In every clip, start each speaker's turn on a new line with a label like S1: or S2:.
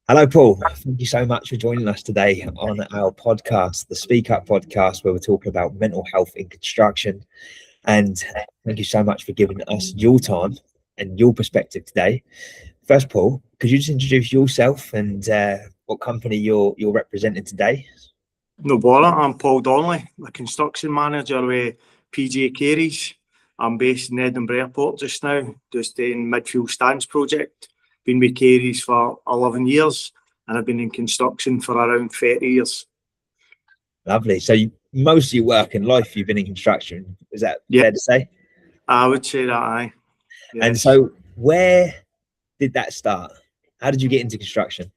S1: Hello, Paul. Thank you so much for joining us today on our podcast, the Speak Up podcast, where we're talking about mental health in construction. And thank you so much for giving us your time and your perspective today. First, Paul, could you just introduce yourself and what company you're representing today?
S2: No bother, I'm Paul Donnelly, the construction manager with PJ Carey's. I'm based in Edinburgh Airport just now, just doing midfield stands project. Been with Carey's for 11 years and I've been in construction for around 30 years.
S1: Lovely. So most of your work in life, you've been in construction. Is that fair to say?
S2: I would say that, aye.
S1: Yes. And so where did that start? How did you get into construction?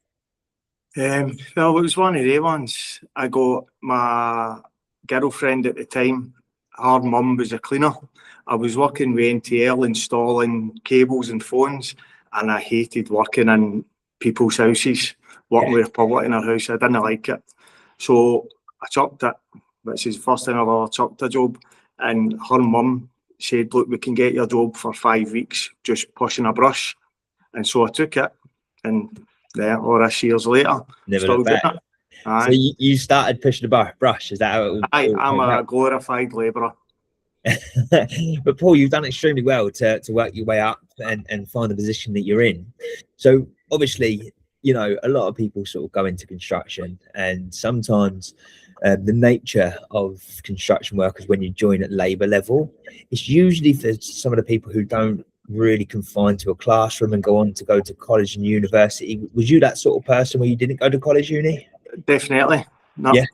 S2: Well, it was one of the ones. I got my girlfriend at the time. Her mum was a cleaner. I was working with NTL installing cables and phones, and I hated working in people's houses, working with the public in their house. I didn't like it. So I chucked it, which is the first time I've ever chucked a job. And her mum said, look, we can get your job for 5 weeks, just pushing a brush. And so I took it, and there, all this years later,
S1: never looked back. So you started pushing the brush, is that how it was?
S2: I'm a glorified labourer.
S1: But Paul, you've done extremely well to work your way up and find the position that you're in. So obviously, you know, a lot of people sort of go into construction, and sometimes the nature of construction workers when you join at labour level, it's usually for some of the people who don't really confined to a classroom and go to college and university. Was you that sort of person where you didn't go to college, uni?
S2: Definitely. No.
S1: Yeah.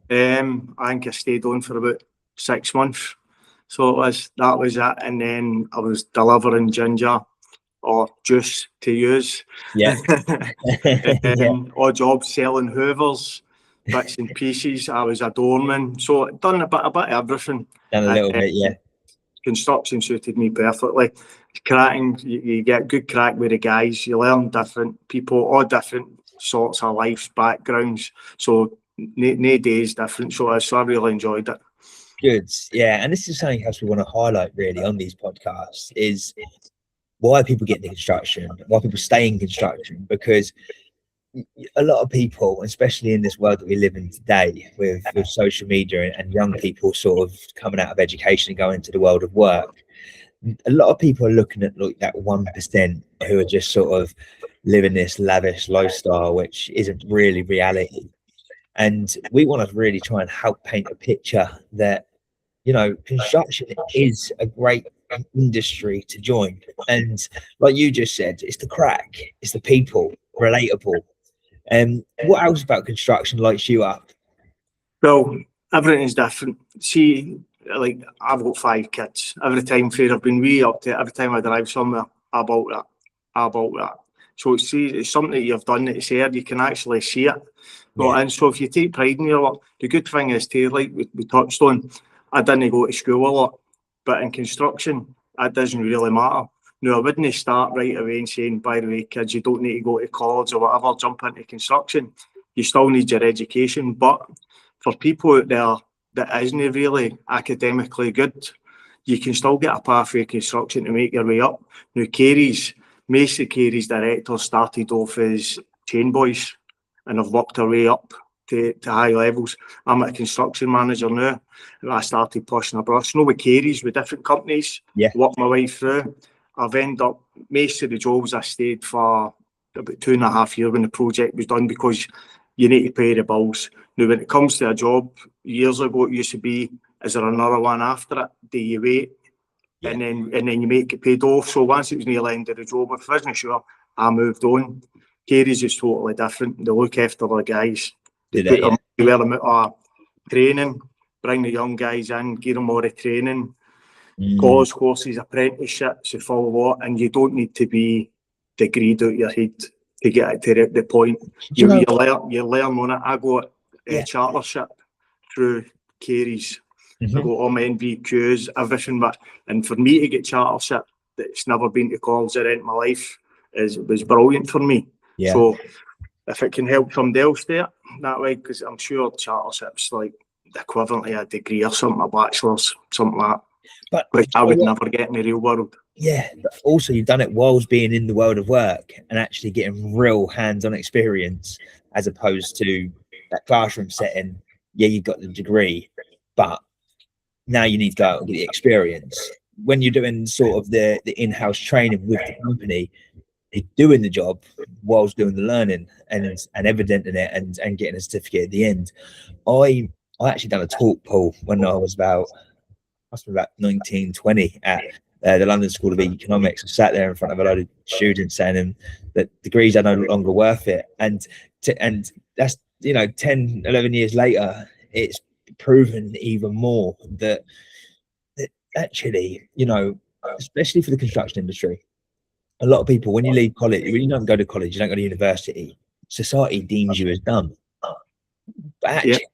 S2: I think I stayed on for about 6 months. So that was it. And then I was delivering ginger or juice to use.
S1: Yeah.
S2: Odd jobs selling hoovers, bits and pieces. I was a doorman. So done a bit of everything.
S1: Done a little bit, yeah.
S2: Construction suited me perfectly. Cracking, you get good crack with the guys. You learn different people, all different sorts of life backgrounds. So no days different. So I really enjoyed it.
S1: Good, yeah. And this is something else we want to highlight really on these podcasts is why people get into construction, why people stay in construction, because a lot of people, especially in this world that we live in today with social media and young people sort of coming out of education and going into the world of work, a lot of people are looking at like that 1% who are just sort of living this lavish lifestyle, which isn't really reality. And we want to really try and help paint a picture that, you know, construction is a great industry to join. And like you just said, it's the crack, it's the people, relatable. And what else about construction lights you up?
S2: Well, everything's different. See, like I've got 5 kids. Every time I've been way up to it, every time I drive somewhere, I bought that. So it's something that you've done that's there, you can actually see it. Yeah. And so if you take pride in your work, the good thing is too, like we touched on, I didn't go to school a lot, but in construction, that doesn't really matter. No, I wouldn't start right away and saying, by the way, kids, you don't need to go to college or whatever, jump into construction. You still need your education. But for people out there that isn't really academically good, you can still get a pathway of construction to make your way up. Now, most of Carey's directors started off as chain boys and have worked their way up to high levels. I'm a construction manager now. I started pushing a brush. No, with Carey's, with different companies, worked my way through. I've ended up, most of the jobs I stayed for about 2.5 years when the project was done, because you need to pay the bills. Now, when it comes to a job, years ago it used to be, is there another one after it? Do you wait? Yeah. And then you make it paid off. So once it was near the end of the job, if I wasn't sure, I moved on. Carey's is totally different. They look after the guys. They wear them out training, bring the young guys in, give them all the training, college courses, apprenticeships, a full lot, and you don't need to be degreed out your head to get it to the point. You learn on it. I got a chartership through Carey's. I got all my NVQs, everything. And for me to get chartership, that's never been to college at the end of my life, was brilliant for me. Yeah. So if it can help somebody else there that way, because I'm sure chartership's like the equivalent of a degree or something, a bachelor's, something like that.
S1: But
S2: which I would never get in the real world.
S1: Yeah, but also you've done it whilst being in the world of work and actually getting real hands-on experience, as opposed to that classroom setting. Yeah, you've got the degree, but now you need to go out and get the experience. When you're doing sort of the in-house training with the company, you're doing the job whilst doing the learning and evidenting it and getting a certificate at the end. I actually done a talk, Paul, when I was must be about 19, 20 at the London School of Economics. I sat there in front of a load of students saying that degrees are no longer worth it. And that's, 10, 11 years later, it's proven even more that actually, especially for the construction industry, a lot of people, when you leave college, when you don't go to college, you don't go to university, society deems you as dumb. But actually,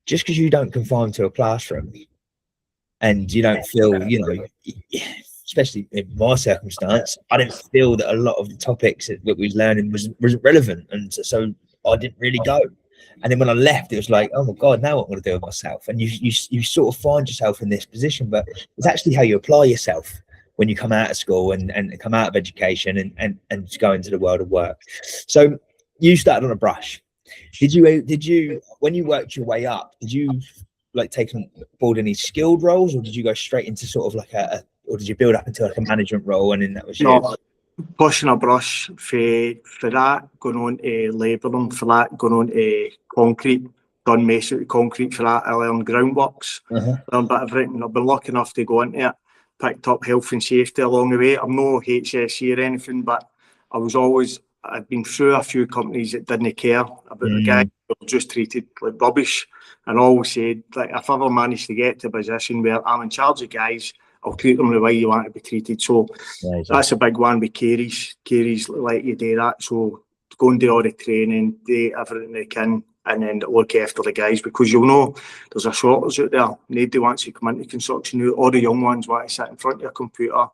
S1: just because you don't conform to a classroom and you don't feel, especially in my circumstance, I didn't feel that a lot of the topics that we was learning wasn't relevant, and so I didn't really go. And then when I left, it was like, oh my God, now what am I going to do with myself? And you sort of find yourself in this position, but it's actually how you apply yourself when you come out of school and come out of education and go into the world of work. So you started on a brush. Did you when you worked your way up, did you like take on board any skilled roles, or did you go straight into sort of like or did you build up into like a management role and then that was
S2: pushing a brush for that, going on to labouring, for that going on to concrete, done masonry concrete for that. I learned groundworks, learned a bit of everything. I've been lucky enough to go into it, picked up health and safety along the way. I'm no HSE or anything, but I've been through a few companies that didn't care about the guys who were just treated like rubbish, and I always said, like, if I ever manage to get to a position where I'm in charge of guys, I'll treat them the way you want to be treated. So that's a big one with Carey's. Carey's let you do that. So go and do all the training, do everything they can, and then look after the guys, because you'll know there's a shortage out there. Nobody wants to come into construction now. All the young ones want to sit in front of your computer,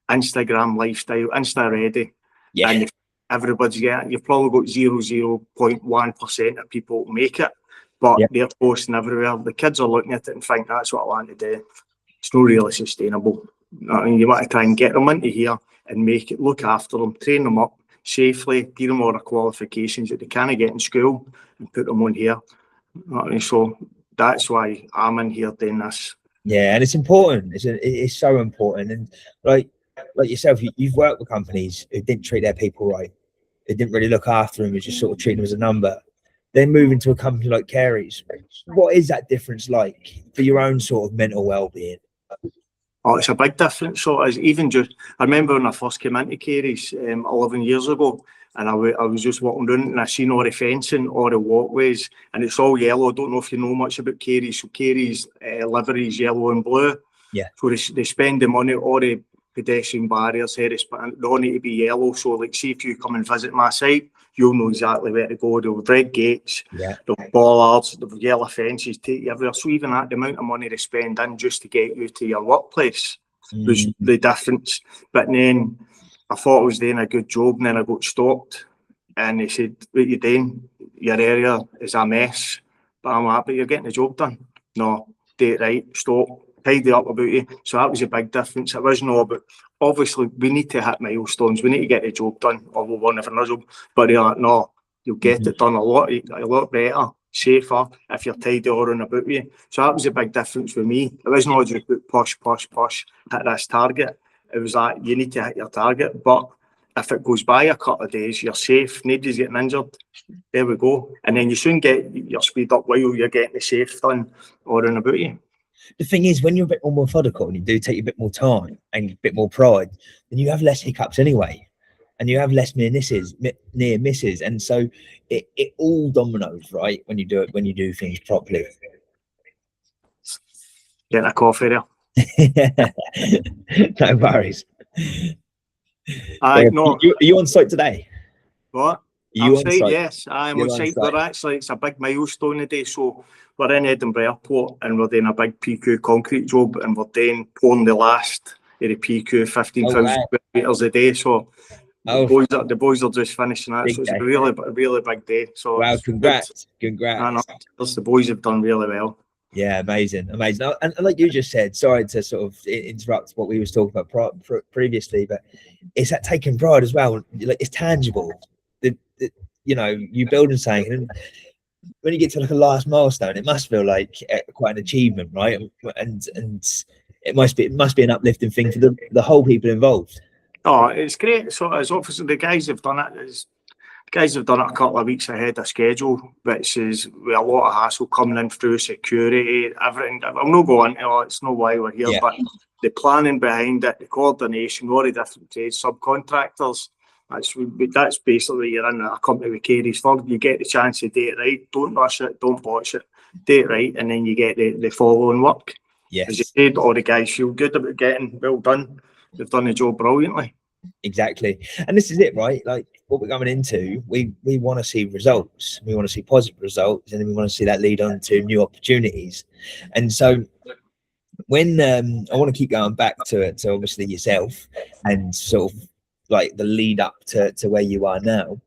S2: Instagram lifestyle, Insta ready. Yeah. And everybody's getting, you've probably got 0.1% of people make it, but they're posting everywhere. The kids are looking at it and think, that's what I want to do. It's not really sustainable. I mean, you want to try and get them into here and make it, look after them, train them up safely, give them all the qualifications that they can't get in school and put them on here. I mean, so that's why I'm in here doing this.
S1: Yeah, and it's important. It's so important. And like yourself, you've worked with companies who didn't treat their people right. They didn't really look after them. They just sort of treat them as a number. Then move into a company like Carey's. What is that difference like for your own sort of mental well-being?
S2: Oh, it's a big difference. So as even just, I remember when I first came into Carey's 11 years ago, and I was just walking down and I seen all the fencing, all the walkways, and it's all yellow. I don't know if you know much about Carey's. So Carey's livery is yellow and blue. Yeah. So they spend the money, all the pedestrian barriers here, they all need to be yellow. So like, see if you come and visit my site, you'll know exactly where to go. There'll be red gates, there'll be bollards, there'll be yellow fences, take you everywhere. So even at the amount of money they spend in just to get you to your workplace was the difference. But then I thought I was doing a good job, and then I got stopped and they said, what you doing? Your area is a mess. But I'm like, but you're getting the job done. No, do it right, stop, tidy up about you. So that was a big difference. It was no, but obviously we need to hit milestones. We need to get the job done, or we'll want another job. But they're like, no, you'll get it done a lot better, safer if you're tidy all around about you. So that was a big difference with me. It was not just push, hit this target. It was like, you need to hit your target. But if it goes by a couple of days, you're safe, nobody's getting injured, there we go. And then you soon get your speed up while you're getting the safe done all around about you.
S1: The thing is, when you're a bit more methodical and you do take a bit more time and a bit more pride, then you have less hiccups anyway, and you have less near misses, and so it all dominoes, right? When you do things properly.
S2: Getting a coffee there.
S1: No worries.
S2: Are
S1: you on site today?
S2: What? I'm on site? Yes, I'm on site. We're actually, it's a big milestone today. So we're in Edinburgh Airport and we're doing a big PQ concrete job, and we're pouring the last of the PQ 15,000 metres a day. So the boys are just finishing that. So it's a really big day. So
S1: wow, congrats.
S2: The boys have done really well.
S1: Yeah, amazing. And like you just said, sorry to sort of interrupt what we was talking about previously, but it's that taking pride as well. Like, it's tangible. The you know, you building something, and when you get to like a last milestone, it must feel like quite an achievement, right? And it must be an uplifting thing for the whole people involved.
S2: Oh, it's great. So as obviously the guys have done it. Guys have done it a couple of weeks ahead of schedule, which is with a lot of hassle coming in through security, everything. I'm not going into it, it's not why we're here, but the planning behind it, the coordination, all the different trades, subcontractors, that's basically you're in a company with Carey's for. You get the chance to do it right, don't rush it, don't botch it, do it right, and then you get the following work.
S1: Yes.
S2: As you said, all the guys feel good about getting well done. They've done the job brilliantly.
S1: Exactly. And this is it, right? Like what we're going into, we want to see results. We want to see positive results, and then we want to see that lead on to new opportunities. And so when I want to keep going back to it, so obviously yourself and sort of like the lead up to where you are now.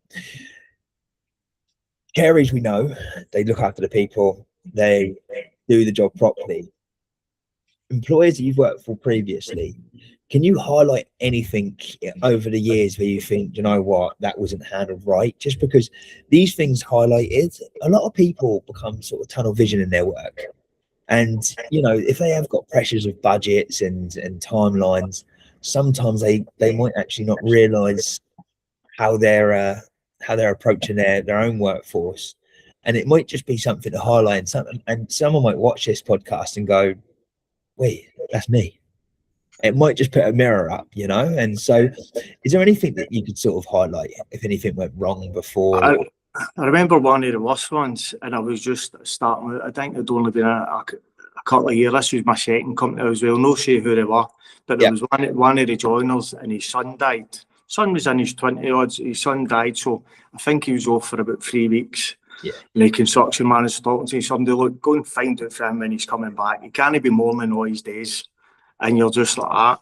S1: Carers, we know, they look after the people, they do the job properly. Employers that you've worked for previously, can you highlight anything over the years where you think, you know what, that wasn't handled right? Just because these things highlighted, a lot of people become sort of tunnel vision in their work. And, you know, if they have got pressures of budgets and timelines, sometimes they might actually not realise how they're approaching their own workforce. And it might just be something to highlight, and something, and someone might watch this podcast and go, wait, that's me. It might just put a mirror up, you know. And so is there anything that you could sort of highlight if anything went wrong before?
S2: I remember one of the worst ones, and I was just starting out. I think it'd only been a couple of years. This was my second company as well. No say who they were, but there was one of the joiners, and his son died. Son was in his 20-odds. His son died, so I think he was off for about 3 weeks.
S1: Yeah.
S2: And the construction man is talking to somebody, look, go and find out for him when he's coming back. He can't be mourning all his days. And you're just like that.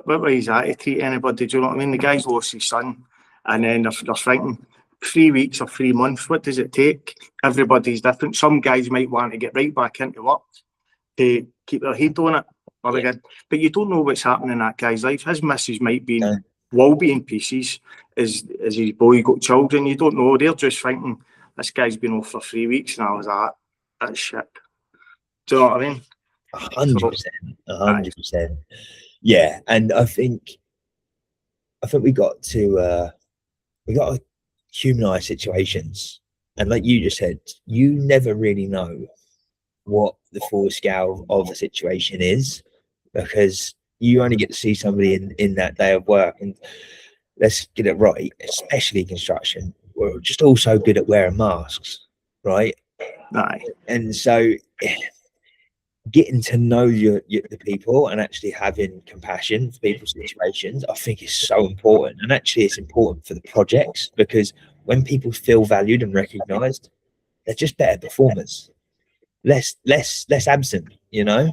S2: What way is that to treat anybody? Do you know what I mean? The guy's lost his son, and then they're thinking 3 weeks or 3 months, what does it take? Everybody's different. Some guys might want to get right back into work to keep their head on it. But you don't know what's happening in that guy's life. His missus might be will be in pieces. As his boy got children, you don't know. They're just thinking, this guy's been off for 3 weeks, and I was like, that's shit. Do you know what I mean?
S1: 100%. Yeah, and I think we got to humanize situations, and like you just said, you never really know what the full scale of the situation is, because you only get to see somebody in that day of work. And let's get it right, especially construction, we're just also good at wearing masks, right? And so getting to know the people and actually having compassion for people's situations, I think is so important. And actually it's important for the projects, because when people feel valued and recognized, they're just better performers, less absent, you know.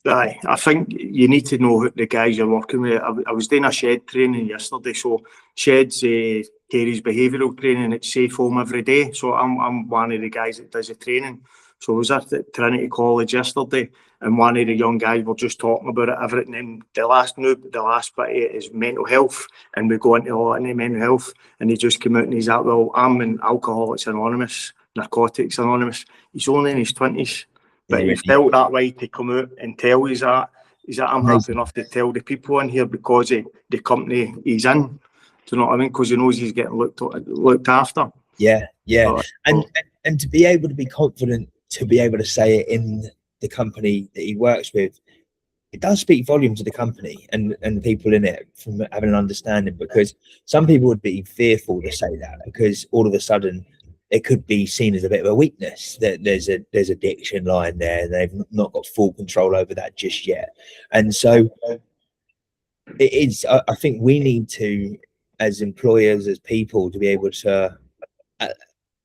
S2: I think you need to know who the guys you're working with. I was doing a shed training yesterday, so sheds Carey's behavioural training at Safe Home every day. So I'm one of the guys that does the training. So I was at Trinity College yesterday, and one of the young guys were just talking about it, everything. And the last bit is mental health, and we go into a lot into mental health. And he just came out and he's like, well, I'm in Alcoholics Anonymous, Narcotics Anonymous. He's only in his 20s, but he felt that way to come out and tell you that. He's like, I'm happy enough to tell the people in here because of the company he's in. Do you know what I mean? Because he knows he's getting looked after.
S1: Yeah. And to be able to be confident, to be able to say it in the company that he works with, it does speak volumes to the company and the people in it from having an understanding, because some people would be fearful to say that, because all of a sudden it could be seen as a bit of a weakness, that there's addiction lying there, and they've not got full control over that just yet. And so it is, I think we need to, as employers, as people, to be able to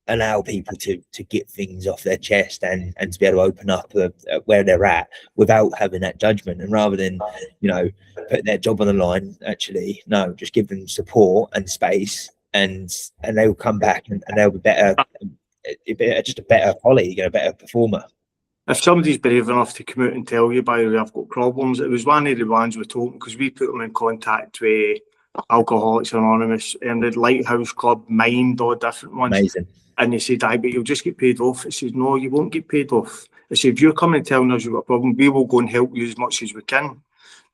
S1: allow people to get things off their chest and to be able to open up where they're at without having that judgment. And rather than, you know, put their job on the line, actually, no, just give them support and space, and they will come back and they'll be better, just a better colleague and a better performer.
S2: if somebody's brave enough to come out and tell you, by the way, I've got problems, it was one of the ones we told them, because we put them in contact with Alcoholics Anonymous and the Lighthouse Club, Mind, all different ones.
S1: Amazing.
S2: And they said, aye, but you'll just get paid off. I said, no, you won't get paid off. I said, if you're coming and telling us you've got a problem, we will go and help you as much as we can.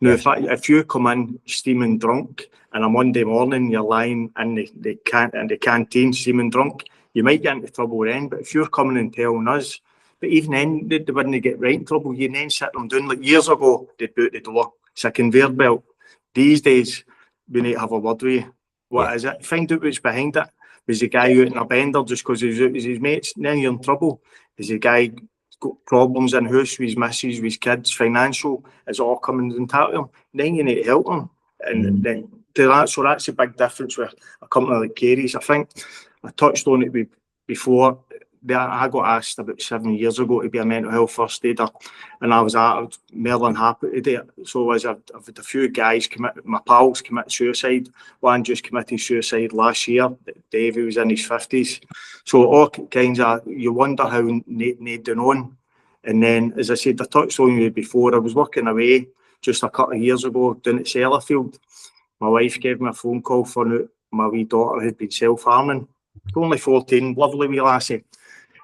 S2: Now, if you come in steaming drunk and a Monday morning you're lying in the canteen steaming drunk, you might get into trouble then. But if you're coming and telling us, but even then, they wouldn't get right in trouble. You then sit them down. Like years ago, they'd boot the door. It's a conveyor belt. These days, we need to have a word with you. What is it? Find out what's behind it. Was the guy out in a bender just because he's out with his mates? Then you're in trouble. Is the guy got problems in house with his missus, with his kids, financial? Is it all coming on top of him? Then you need to help him. And then to that, so that's a big difference with a company like Carey's. I think I touched on it before. I got asked about 7 years ago to be a mental health first aider, and I was more than happy to do it. So I've had a few guys my pals commit suicide. One just committed suicide last year. Dave, he was in his 50s. So all kinds of, you wonder how they'd done on. And then, as I said, I touched on you before, I was working away just a couple of years ago down at Sellafield. My wife gave me a phone call for out my wee daughter had been self-harming. Only 14, lovely wee lassie.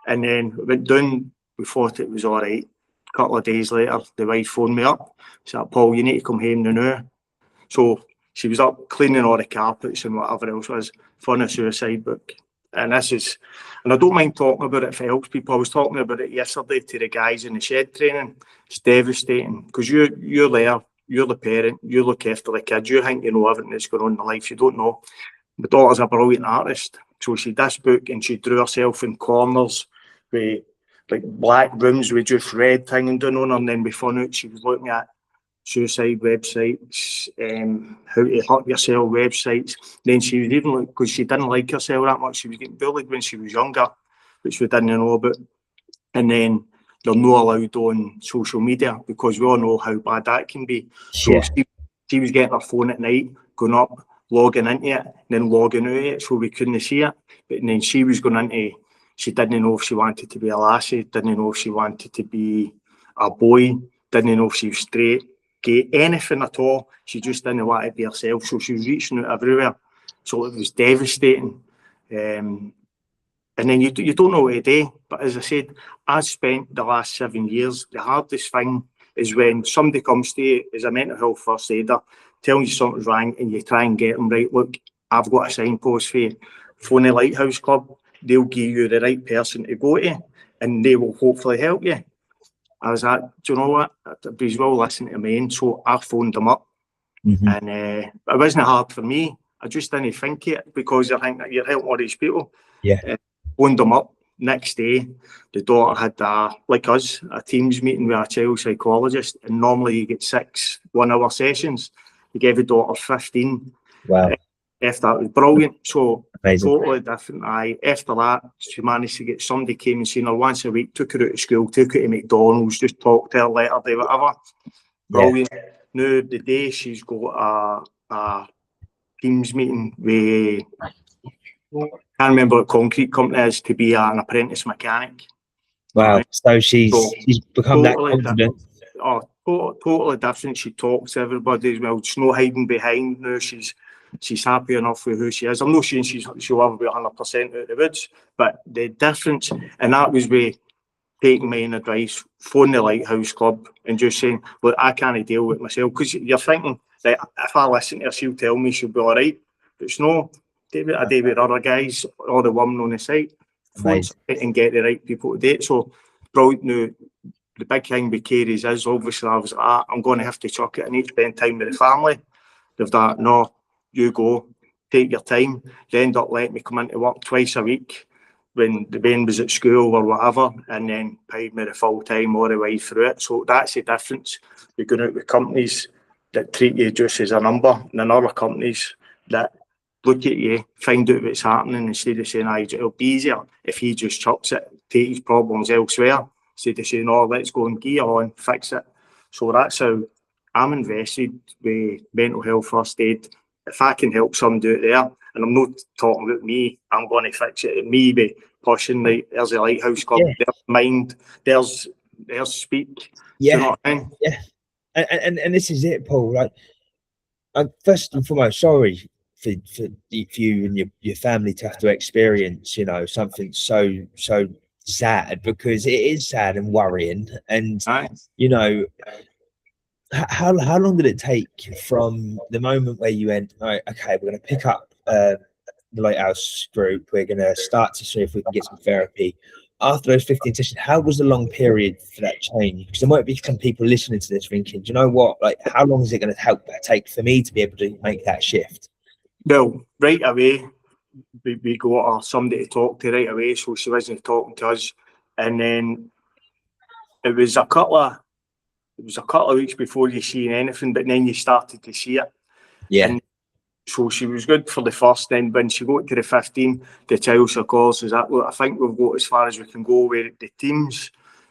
S2: And then went down, we thought it was all right. A couple of days later, the wife phoned me up. She said, Paul, you need to come home now. So she was up cleaning all the carpets and whatever else was for a suicide book. And I don't mind talking about it if it helps people. I was talking about it yesterday to the guys in the shed training. It's devastating because you're there, you're the parent, you look after the kids, you think you know everything that's going on in their life, you don't know. My daughter's a brilliant artist. So she did this book and she drew herself in corners with like black rooms with just red hanging down on her, and then we found out she was looking at suicide websites, how to hurt yourself websites. Then she was even, because she didn't like herself that much, she was getting bullied when she was younger, which we didn't know about. And then they're not allowed on social media because we all know how bad that can be. So she was getting her phone at night, going up, logging into it, and then logging out of it so we couldn't see it. But then she was going into, she didn't know if she wanted to be a lassie, didn't know if she wanted to be a boy, didn't know if she was straight, gay, anything at all. She just didn't want to be herself. So she was reaching out everywhere. So it was devastating. And then you don't know what to do. But as I said, I spent the last 7 years, the hardest thing is when somebody comes to you as a mental health first aider, telling you something's wrong and you try and get them right. Look, I've got a signpost for you. Phone the Lighthouse Club. They'll give you the right person to go to and they will hopefully help you. I was like, do you know what? I'd be as well listening to me. And so I phoned them up. And it wasn't hard for me. I just didn't think it because you're thinking that you're helping all these people. Phoned them up. Next day, the daughter had, like us, a Teams meeting with a child psychologist. And normally you get 6 1-hour sessions. He gave the daughter 15.
S1: Wow.
S2: After that, it was brilliant. So
S1: amazing.
S2: Totally different. After that, she managed to get somebody came and seen her once a week, took her out of school, took her to McDonald's, just talked to her, let her do whatever. Brilliant. Now, the day she's got a Teams meeting with, I can't remember what concrete company is, to be an apprentice mechanic.
S1: Wow. Right? So she's become
S2: totally
S1: that confident.
S2: Totally different. She talks to everybody as well. She's no hiding behind now. She's happy enough with who she is. I'm not saying she'll ever be 100% out of the woods, but the difference, and that was with taking my own advice, phone the Lighthouse Club and just saying, look, I can't deal with myself. Because you're thinking that if I listen to her, she'll tell me she'll be all right. But it's no, I do with other guys, all the women on the site, phone and get the right people to date. So, brilliant. Now, the big thing with Carey's is obviously I was like, I'm going to have to chuck it. I need to spend time with the family. They've that, no, you go, take your time. They end up letting me come into work twice a week when the Ben was at school or whatever, and then paid me the full time all the way through it. So that's the difference. You're going out with companies that treat you just as a number, and then other companies that look at you, find out what's happening, instead of saying, it'll be easier if he just chucks it, take his problems elsewhere, instead of saying, let's go and gear on, fix it. So that's how I'm invested with mental health first aid. If I can help somebody out there, and I'm not talking about me, I'm going to fix it. Me be pushing, like, there's a Lighthouse Club, there's Mind, there's theirs speak.
S1: Yeah.
S2: Do you know what I mean?
S1: Yeah. And this is it, Paul. Like, I'm first and foremost sorry for you and your family to have to experience, you know, something so sad, because it is sad and worrying. And
S2: Aye.
S1: you know, how long did it take from the moment where you went, all right, okay, we're going to pick up the Lighthouse group, we're going to start to see if we can get some therapy? After those 15 sessions, how was the long period for that change? Because there might be some people listening to this thinking, do you know what, like, how long is it going to take for me to be able to make that shift?
S2: Well, right away, we got somebody to talk to right away, so she wasn't talking to us. And then it was a couple of weeks before you see anything, but then you started to see it.
S1: Yeah.
S2: And so she was good for the first. Then when she got to the 15, the child psychologist was like, look, I think we've got as far as we can go with the teams.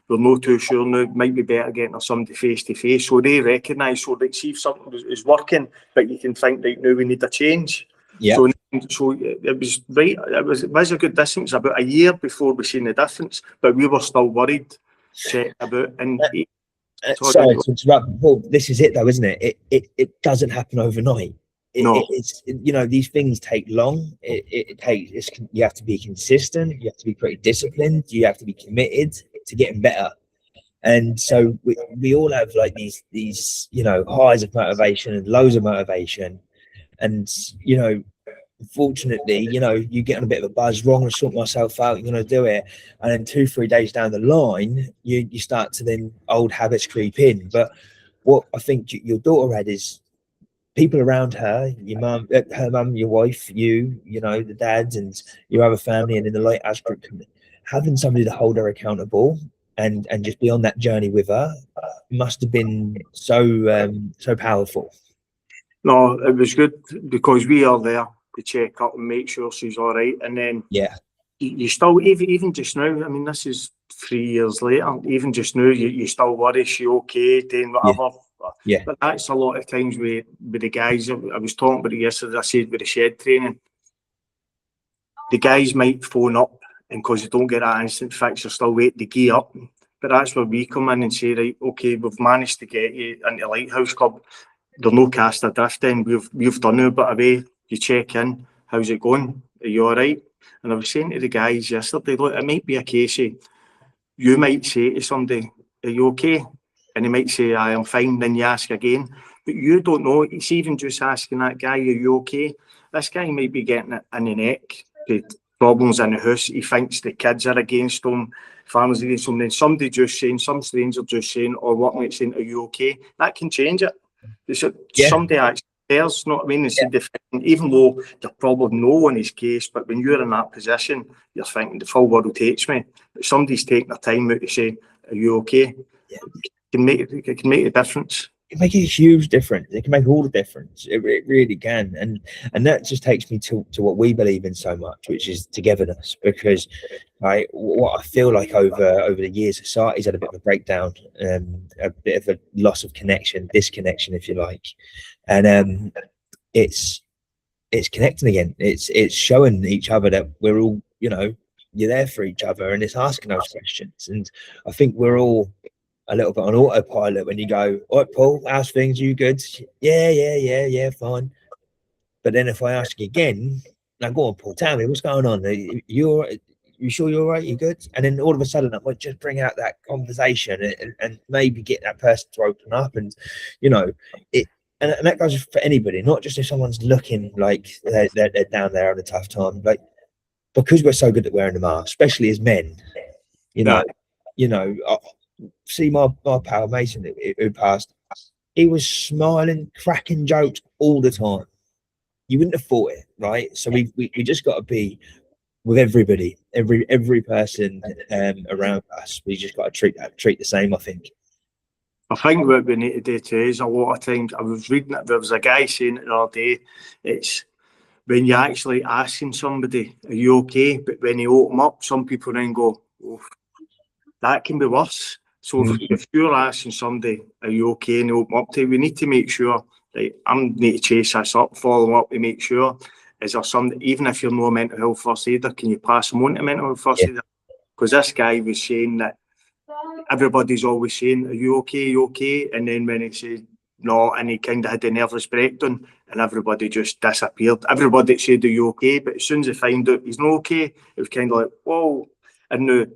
S2: We're not too sure now. It might be better getting her somebody face to face. So they recognise, so like, see if something is working, but you can think, right now we need a change.
S1: Yeah.
S2: So it was right. It was a good distance, about a year before we seen the difference, but we were still worried. Checking about and.
S1: Sorry to interrupt, Paul. This is it, though, isn't it? It doesn't happen overnight.
S2: No.
S1: It's, you know, these things take long. It takes. You have to be consistent. You have to be pretty disciplined. You have to be committed to getting better. And so we all have like these you know, highs of motivation and lows of motivation. And you know, unfortunately, you know, you get on a bit of a buzz, wrong, and sort myself out, you're going to do it, and then 2-3 days down the line you start to, then old habits creep in. But what I think your daughter had is people around her, your mum, her mum, your wife, you know, the dads and your other family, and in the Lighthouse group, having somebody to hold her accountable and just be on that journey with her must have been so powerful.
S2: No, it was good because we are there to check up and make sure she's all right. And then you still, even just now, I mean, this is 3 years later, even just now, you still worry, is she okay, doing whatever.
S1: Yeah.
S2: But that's a lot of times with the guys. I was talking about it yesterday, I said with the shed training, the guys might phone up, and because you don't get that instant fix, you're still waiting to gear up. But that's where we come in and say, right, okay, we've managed to get you into Lighthouse Club. There's no cast adrift then. We've done a bit of way. You check in, how's it going? Are you all right? And I was saying to the guys yesterday, look, it might be a case of, you might say to somebody, are you okay? And they might say, I am fine. Then you ask again. But you don't know. It's even just asking that guy, are you okay? This guy might be getting it in the neck. The problems in the house. He thinks the kids are against him, families against him. Then somebody just saying, some stranger just saying, or what might saying, are you okay? That can change it. Somebody actually cares, you know what I mean? Even though they probably know in his case, but when you're in that position, you're thinking the full world hates me. But somebody's taking their time out to say, are you okay? It can make a difference.
S1: It can make a huge difference. It can make all the difference. It really can. And that just takes me to what we believe in so much, which is togetherness. Because what I feel like over the years, society's had a bit of a breakdown, a bit of a loss of connection, disconnection, if you like. And it's connecting again. It's showing each other that we're all, you know, you're there for each other, and it's asking those questions. And I think we're all a little bit on autopilot when you go, all right, Paul, how's things? You good? Yeah, fine. But then if I ask you again, now go on, Paul, tell me what's going on. You sure you're all right? You good? And then all of a sudden, I might just bring out that conversation and maybe get that person to open up. And you know, and that goes for anybody, not just if someone's looking like they're down there on a tough time. Like, because we're so good at wearing the mask, especially as men, you know. See my pal Mason who passed, he was smiling, cracking jokes all the time. You wouldn't have thought it, right? So we just got to be with everybody, every person around us. We just got to treat the same, I think.
S2: I think what we need to do too is, a lot of times, I was reading it, there was a guy saying it the other day, it's when you're actually asking somebody, are you okay? But when you open up, some people then go, oh, that can be worse. So if you're asking somebody, are you okay, and they open up to you, we need to make sure, like, I need to chase this up, follow up to make sure, is there somebody, even if you're no mental health first aider, can you pass them on to mental health first aider? Because this guy was saying that everybody's always saying, "Are you okay? You okay?" And then when he said no, and he kind of had a nervous breakdown, and everybody just disappeared. Everybody said, "Are you okay?" But as soon as they find out he's not okay, it was kind of like, whoa. And now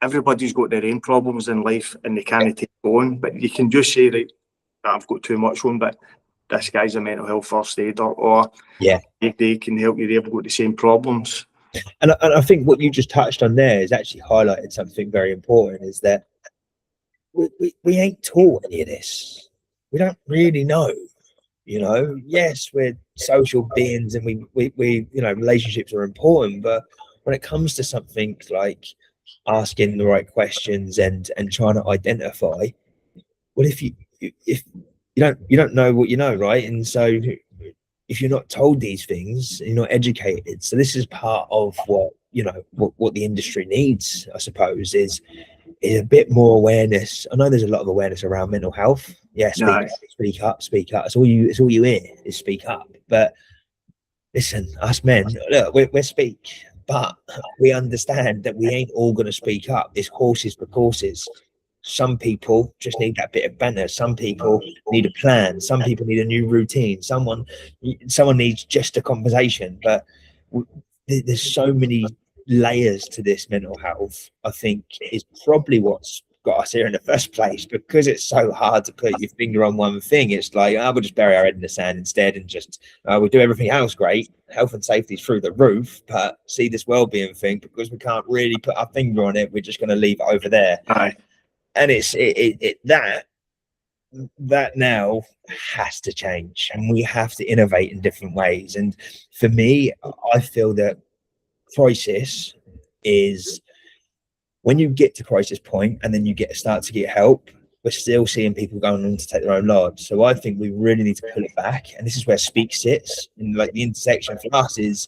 S2: everybody's got their own problems in life, and they can't take it on. But you can just say, right, I've got too much on, but this guy's a mental health first aider, or they can help you. They've got the same problems.
S1: And I think what you just touched on there is actually highlighted something very important, is that we ain't taught any of this. We don't really know, yes, we're social beings and we relationships are important, but when it comes to something like asking the right questions and trying to identify, well, if you don't know what you know, right? And so if you're not told these things, you're not educated. So this is part of what the industry needs, I suppose, is a bit more awareness. I know there's a lot of awareness around mental health. Yeah, speak up. It's all you hear is speak up. But listen, us men, look, we speak, but we understand that we ain't all going to speak up. It's horses for courses. Some people just need that bit of banter. Some people need a plan. Some people need a new routine. Someone needs just a conversation. But there's so many layers to this mental health. I think is probably what's got us here in the first place, because it's so hard to put your finger on one thing. It's like, we'll just bury our head in the sand instead, and just we'll do everything else great. Health and safety is through the roof, but see this well-being thing, because we can't really put our finger on it, we're just going to leave it over there.
S2: Aye.
S1: And it's that now has to change, and we have to innovate in different ways. And for me, I feel that crisis is when you get to crisis point and then you start to get help, we're still seeing people going on to take their own lives. So I think we really need to pull it back, and this is where Speak sits. And like the intersection for us is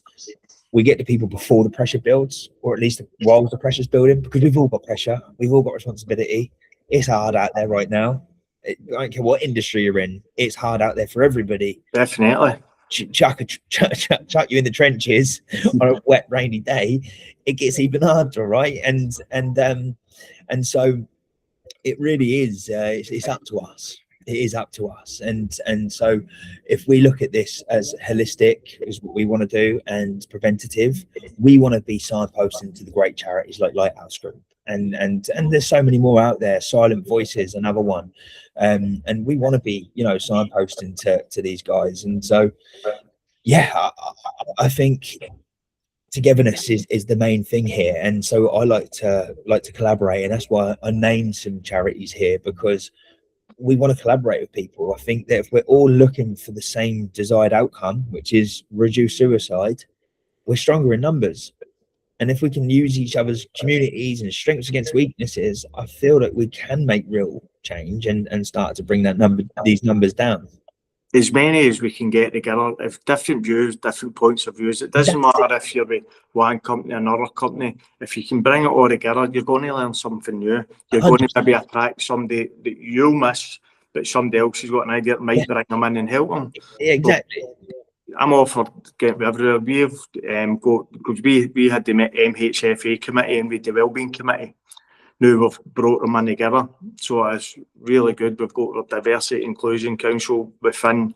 S1: we get to people before the pressure builds, or at least while the pressure's building, because we've all got pressure, we've all got responsibility. It's hard out there right now. I don't care what industry you're in, it's hard out there for everybody.
S2: Definitely.
S1: Chuck you in the trenches on a wet, rainy day, it gets even harder, right? And so it really is. It's up to us. It is up to us. And so if we look at this as holistic, is what we want to do, and preventative, we want to be signposting to the great charities like Lighthouse Group. And there's so many more out there. Silent Voices, another one. And we want to be, signposting to these guys. And so, yeah, I think togetherness is the main thing here. And so I like to collaborate, and that's why I named some charities here, because we want to collaborate with people. I think that if we're all looking for the same desired outcome, which is reduce suicide, we're stronger in numbers. And if we can use each other's communities and strengths against weaknesses, I feel that we can make real change and start to bring these numbers down.
S2: As many as we can get together, if different views, different points of views, it doesn't matter if you're with one company or another company. If you can bring it all together, you're going to learn something new. You're 100%. Going to maybe attract somebody that you'll miss, but somebody else has got an idea that might bring them in and help them.
S1: Yeah, exactly.
S2: So, I'm all for getting everywhere. We've got, because we had the MHFA committee and we had the wellbeing committee. Now we've brought them in together, so it's really good. We've got our diversity inclusion council within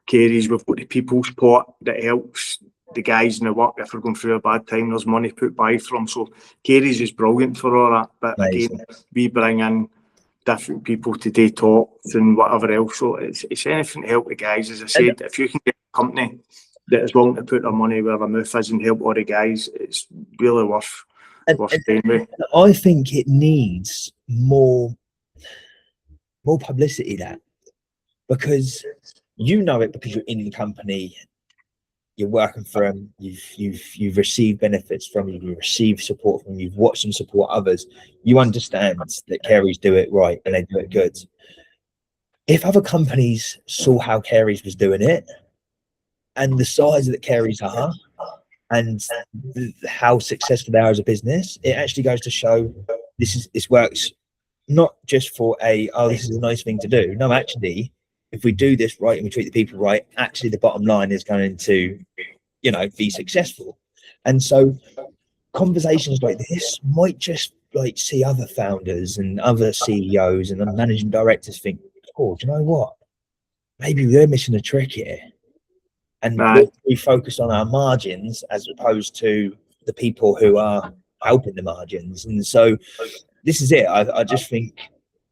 S2: Carey's. We've got the people's pot that helps the guys in the work if they're going through a bad time. There's money put by for them. So Carey's is brilliant for all that. But again, we bring in different people to do talks and whatever else. So it's anything to help the guys. As I said, if you can get a company that is willing to put their money where their mouth is and help all the guys, it's really worth staying with.
S1: I think it needs more publicity, that, because it because you're in the company, you're working for them, you've received benefits from them, you've received support from them, you've watched them support others. You understand that Carey's do it right and they do it good. If other companies saw how Carey's was doing it and the size that Carey's are and how successful they are as a business, it actually goes to show this works not just for this is a nice thing to do. No, actually, if we do this right and we treat the people right, actually the bottom line is going to, be successful. And so conversations like this might just like see other founders and other CEOs and managing directors think, oh, do you know what? Maybe they're missing a trick here. And we focus on our margins as opposed to the people who are helping the margins. And so this is it. I just think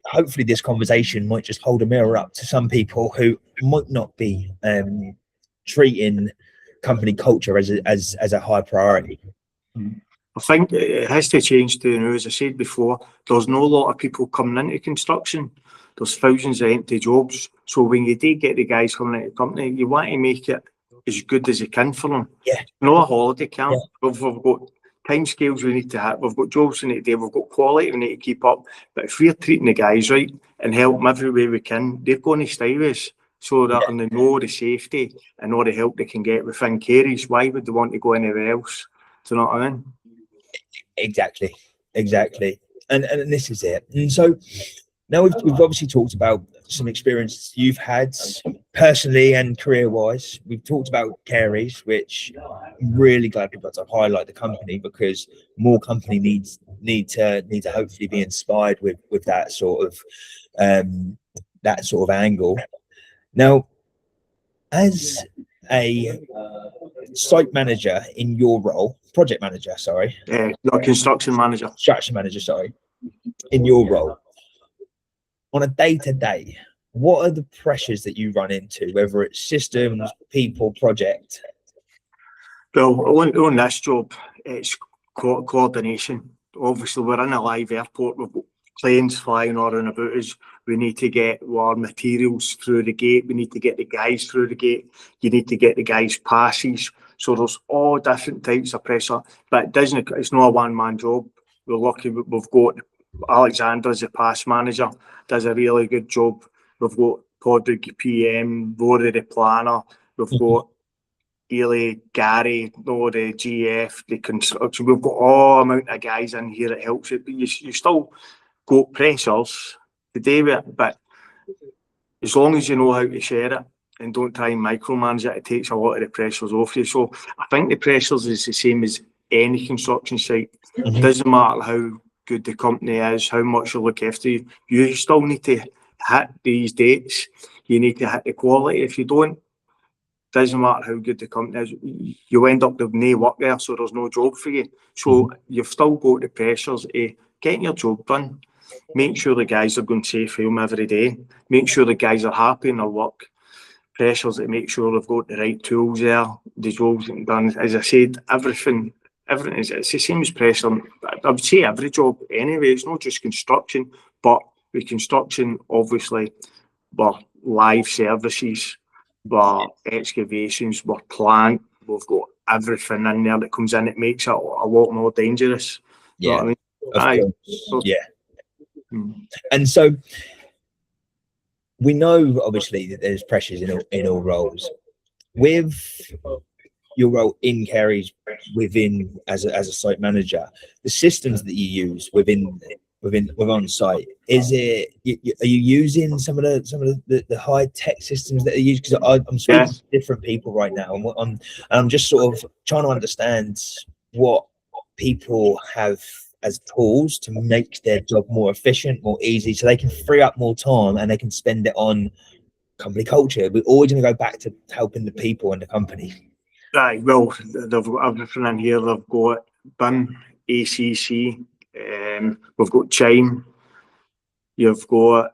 S1: hopefully this conversation might just hold a mirror up to some people who might not be treating company culture as a high priority.
S2: I think it has to change too now. As I said before, there's no lot of people coming into construction. There's thousands of empty jobs. So when you do get the guys coming into the company, you want to make it as good as you can for them.
S1: Yeah.
S2: No a holiday camp. Yeah. We've got time scales we need to hit. We've got jobs we need to do. We've got quality we need to keep up. But if we're treating the guys right and help them every way we can, they're going to stay with us. So that they know the safety and all the help they can get within Carey's. Why would they want to go anywhere else? Do you know what I mean?
S1: Exactly. And this is it. And so now we've obviously talked about some experiences you've had personally and career-wise. We've talked about Carey's, which I'm really glad we've got to highlight the company, because more company need to hopefully be inspired with that sort of angle. Now, as a site manager in your role, project manager, sorry.
S2: Not construction manager.
S1: Construction manager, sorry. In your role, on a day-to-day, what are the pressures that you run into, whether it's systems, people, project?
S2: Well, on this job, it's coordination. Obviously, we're in a live airport. We've got planes flying all around about us. We need to get our materials through the gate. We need to get the guys through the gate. You need to get the guys' passes. So there's all different types of pressure. But it's not a one-man job. We're lucky we've got Alexander as a pass manager, does a really good job. We've got Podrick PM, Rory the planner. We've got Ely, Gary, the GF, the construction. We've got all amount of guys in here that helps it. But you still got pressures to do with it. But as long as you know how to share it and don't try and micromanage it, it takes a lot of the pressures off you. So I think the pressures is the same as any construction site. It doesn't matter how good the company is, how much you look after you. You still need to hit these dates. You need to hit the quality. If you don't, doesn't matter how good the company is, you end up with no work there, so there's no job for you. So you've still got the pressures of getting your job done. Make sure the guys are going safe home every day. Make sure the guys are happy in their work. Pressures to make sure they've got the right tools there, the jobs getting done. As I said, everything is, it's the same as pressure. I would say every job anyway. It's not just construction, but with construction, obviously, we're live services, we're excavations, we're plant. We've got everything in there that comes in. It makes it a lot more dangerous.
S1: Yeah,
S2: you know what I mean?
S1: Yeah. And so we know obviously that there's pressures in all roles. With your role in Carey's within as a site manager, the systems that you use within on site, is it are you using some of the high tech systems that are used? Because I'm speaking to different people right now, and I'm just sort of trying to understand what people have as tools to make their job more efficient, more easy, so they can free up more time and they can spend it on company culture. We're always going to go back to helping the people and the company.
S2: Right, well, they've got everything in here. They've got BIM, ACC, we've got Chime, you've got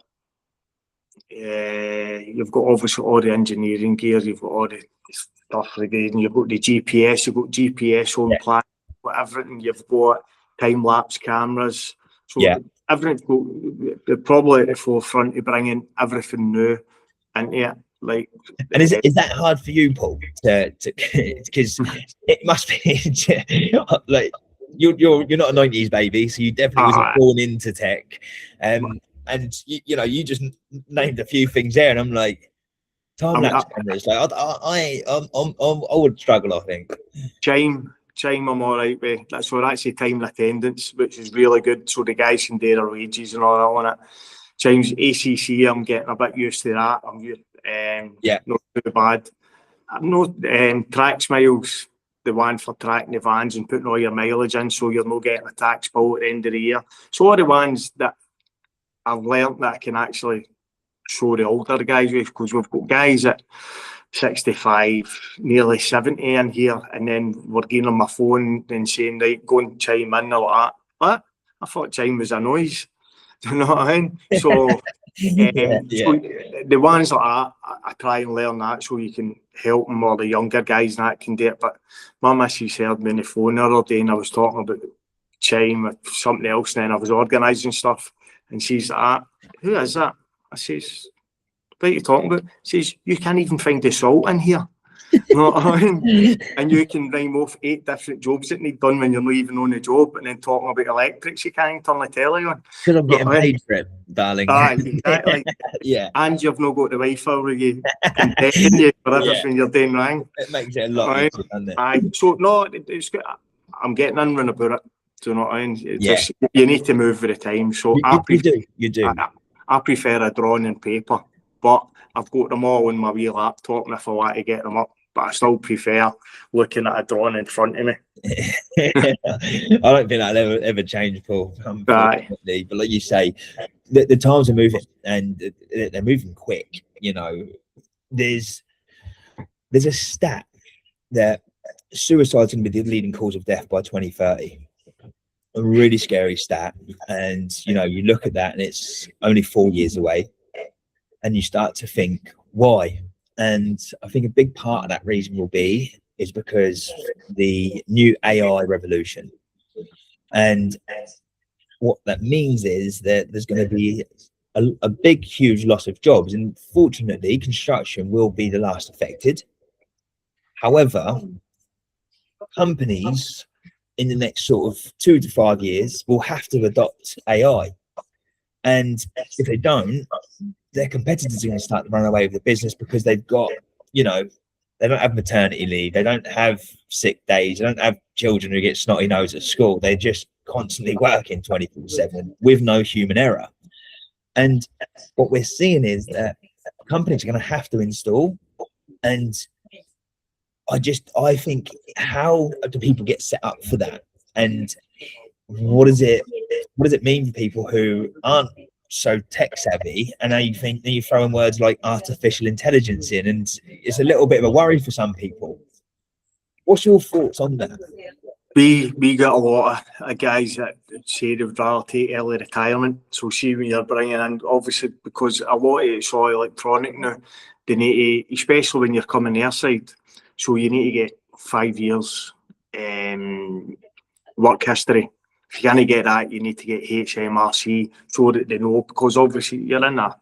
S2: obviously all the engineering gear, you've got all the stuff for the grading, you've got the GPS, you've got GPS on plan, everything, you've got time-lapse cameras. So everything, they're probably at the forefront of bringing everything new into it. Like,
S1: and is that hard for you, Paul? Because it must be like you're not a 90s baby, so you definitely wasn't born into tech. And you just named a few things there, and I'm like, time-lapse cameras. Like I would struggle, I think. Chime,
S2: I'm all right with. That's what I say, time and attendance, which is really good, so the guys can do their wages and all that on it. Chime's ACC, I'm getting a bit used to that. Not too bad. I'm not track smiles. the one for tracking the vans and putting all your mileage in, so you're not getting a tax bill at the end of the year. So all the ones that I've learnt that I can actually show the older guys with, because we've got guys at 65, nearly 70 in here, and then we're giving them my phone and saying, right, go and chime in. They're like, what? I thought chime was a noise. Do you know what I mean? So, so the ones like that, I try and learn that so you can help them, or the younger guys that can do it. But my missus heard me on the phone the other day and I was talking about chime or something else, and then I was organising stuff, and she's like, who is that? I says, what are you talking about? She says, you can't even find the salt in here. You know what I mean? And you can rhyme off 8 different jobs that need done when you're not even on the job, and then talking about electrics, you can't even turn the telly on.
S1: Because I'm getting paid for it, darling.
S2: Exactly.
S1: Yeah.
S2: And you've not got the Wi-Fi with you, condemning you for everything you're doing wrong.
S1: It makes it a lot easier, doesn't it?
S2: So, no, it's good. I'm getting in when about it. Do you know what I mean?
S1: Yeah.
S2: Just, you need to move with the time. So
S1: You do.
S2: I prefer a drawing and paper, but I've got them all on my wee laptop, and if I want to get them up, but I still prefer looking at a drawing in front of me.
S1: I don't think that'll ever change, Paul. Unfortunately. But like you say, the times are moving, and they're moving quick. You know, there's a stat that suicide's going to be the leading cause of death by 2030. A really scary stat. And you know, you look at that and it's only 4 years away, and you start to think, why? And I think a big part of that reason will be is because the new AI revolution. And what that means is that there's going to be a big, huge loss of jobs. And fortunately, construction will be the last affected. However, companies in the next sort of 2 to 5 years will have to adopt AI. And if they don't, their competitors are going to start to run away with the business, because they've got, you know, they don't have maternity leave, they don't have sick days, they don't have children who get snotty nose at school. They're just constantly working 24/7 with no human error. And what we're seeing is that companies are going to have to install. And I think, how do people get set up for that? And what does it mean for people who aren't so tech savvy? And now you're throwing words like artificial intelligence in, and it's a little bit of a worry for some people. What's your thoughts on that?
S2: We got a lot of guys that say they'd rather take early retirement. So see, when you're bringing in, obviously, because a lot of it's all electronic now, they need to, especially when you're coming their side, so you need to get 5 years work history. If you can't get that, you need to get HMRC, so that they know, because obviously you're in a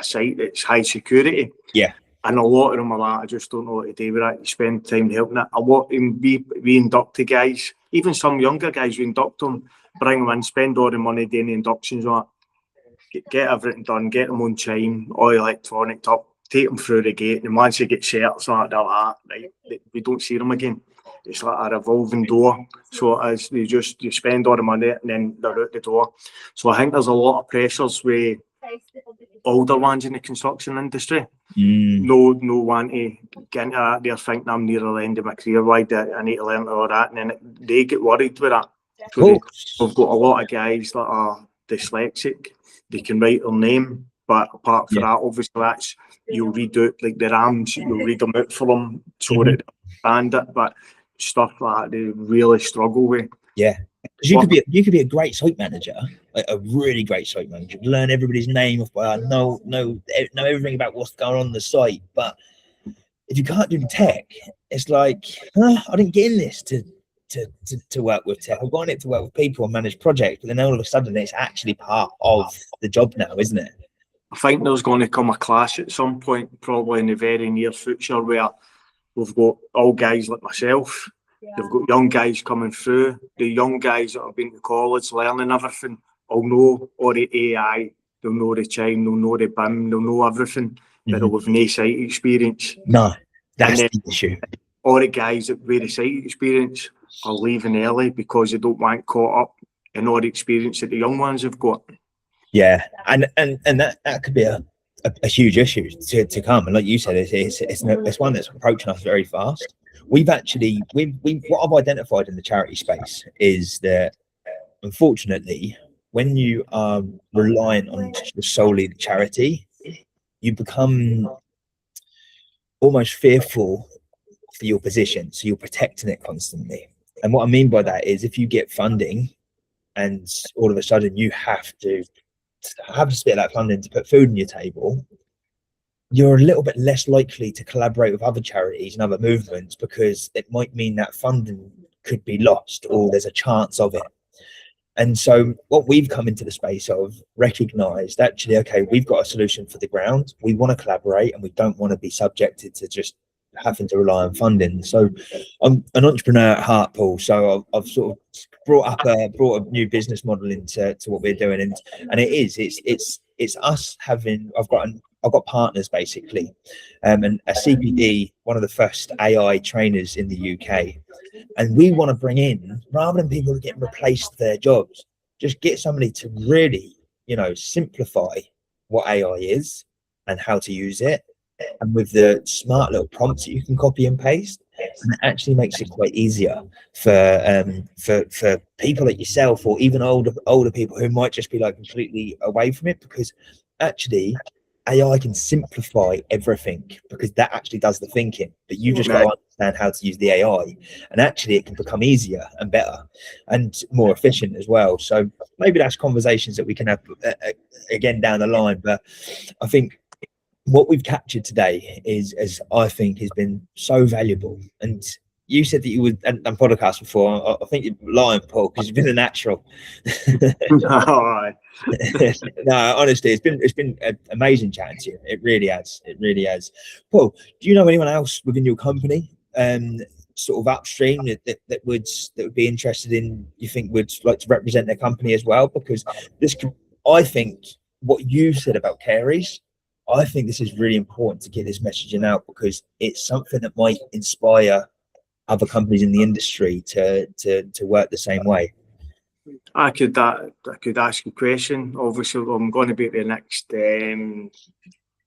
S2: site that's high security. Yeah. And a lot of them are like, I just don't know what to do with that. You spend time helping it. A lot of them, we induct the guys, even some younger guys, we induct them, bring them in, spend all the money doing the inductions on it, get everything done, get them on chime, all electronic up, take them through the gate, and once they get certs like that, right, we don't see them again. It's like a revolving door. So as you spend all the money and then they're out the door. So I think there's a lot of pressures with older ones in the construction industry. No one to get into that. They're thinking, I'm near the end of my career, why do I need to learn all that? And then they get worried with that. So we've got a lot of guys that are dyslexic. They can write their name, but apart from that, obviously that's, you'll read out like the RAMs, you'll read them out for them so that they understand it. But stuff like that, they really struggle with. Yeah.
S1: Because you could be a great site manager, like a really great site manager, learn everybody's name off by heart, know everything about what's going on the site. But if you can't do the tech, it's like, I didn't get in this to work with tech. I've got in it to work with people and manage projects, but then all of a sudden it's actually part of the job now, isn't it?
S2: I think there's going to come a clash at some point, probably in the very near future, where we've got all guys like myself. You've got young guys coming through. The young guys that have been to college learning everything will know all the AI, they'll know the chime, they'll know the BIM, they'll know everything, but they'll have no site experience.
S1: No, that's the issue.
S2: All the guys that with the site experience are leaving early because they don't want caught up in all the experience that the young ones have got.
S1: Yeah, and that could be a huge issue to come. And like you said, it's one that's approaching us very fast. we've what I've identified in the charity space is that, unfortunately, when you are reliant on just solely the charity, you become almost fearful for your position, so you're protecting it constantly. And what I mean by that is, if you get funding and all of a sudden you have to split that funding to put food on your table, you're a little bit less likely to collaborate with other charities and other movements, because it might mean that funding could be lost or there's a chance of it. And so what we've come into the space of recognized, actually, okay, we've got a solution for the ground. We want to collaborate and we don't want to be subjected to just having to rely on funding. So I'm an entrepreneur at heart, Paul. So I've sort of brought a new business model into what we're doing. And it's us having, I've got partners basically, and a CPD, one of the first AI trainers in the UK. And we want to bring in, rather than people getting replaced their jobs, just get somebody to really, simplify what AI is and how to use it. And with the smart little prompts that you can copy and paste, and it actually makes it quite easier for people like yourself, or even older people who might just be like completely away from it, because actually AI can simplify everything, because that actually does the thinking, but you just got to understand how to use the AI, and actually it can become easier and better and more efficient as well. So maybe that's conversations that we can have again down the line. But I think what we've captured today is I think has been so valuable. And you said that you would done podcasts before. I think you're lying, Paul, because you've been a natural.
S2: All right.
S1: No, honestly, it's been amazing chatting to you. It really has. Paul, do you know anyone else within your company, sort of upstream, that would be interested in, you think would like to represent their company as well? Because I think what you said about Carey's, I think this is really important to get this messaging out, because it's something that might inspire other companies in the industry to work the same way.
S2: I could ask a question. Obviously, I'm going to be at the next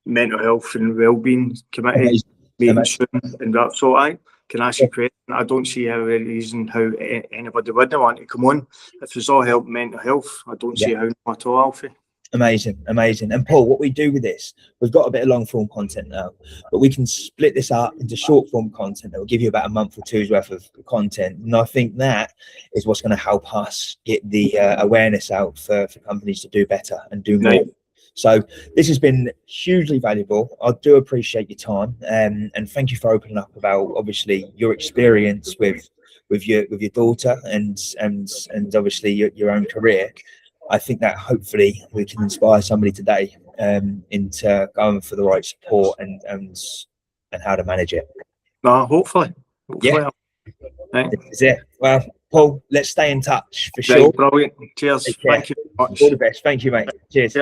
S2: mental health and wellbeing committee meeting soon, and that. So I can ask you a question. I don't see any reason how anybody wouldn't want to come on. If it's all help mental health, I don't see how not at all, Alfie.
S1: Amazing. And Paul, what we do with this, we've got a bit of long form content now, but we can split this up into short form content that will give you about a month or two's worth of content. And I think that is what's going to help us get the awareness out for companies to do better and do more. So this has been hugely valuable. I do appreciate your time, and thank you for opening up about obviously your experience with your daughter and obviously your own career. I think that hopefully we can inspire somebody today into going for the right support and how to manage it.
S2: Hopefully.
S1: Yeah. That's it. Well, Paul, let's stay in touch for sure.
S2: Brilliant. Cheers. Thank you very much.
S1: All the best. Thank you, mate. Cheers.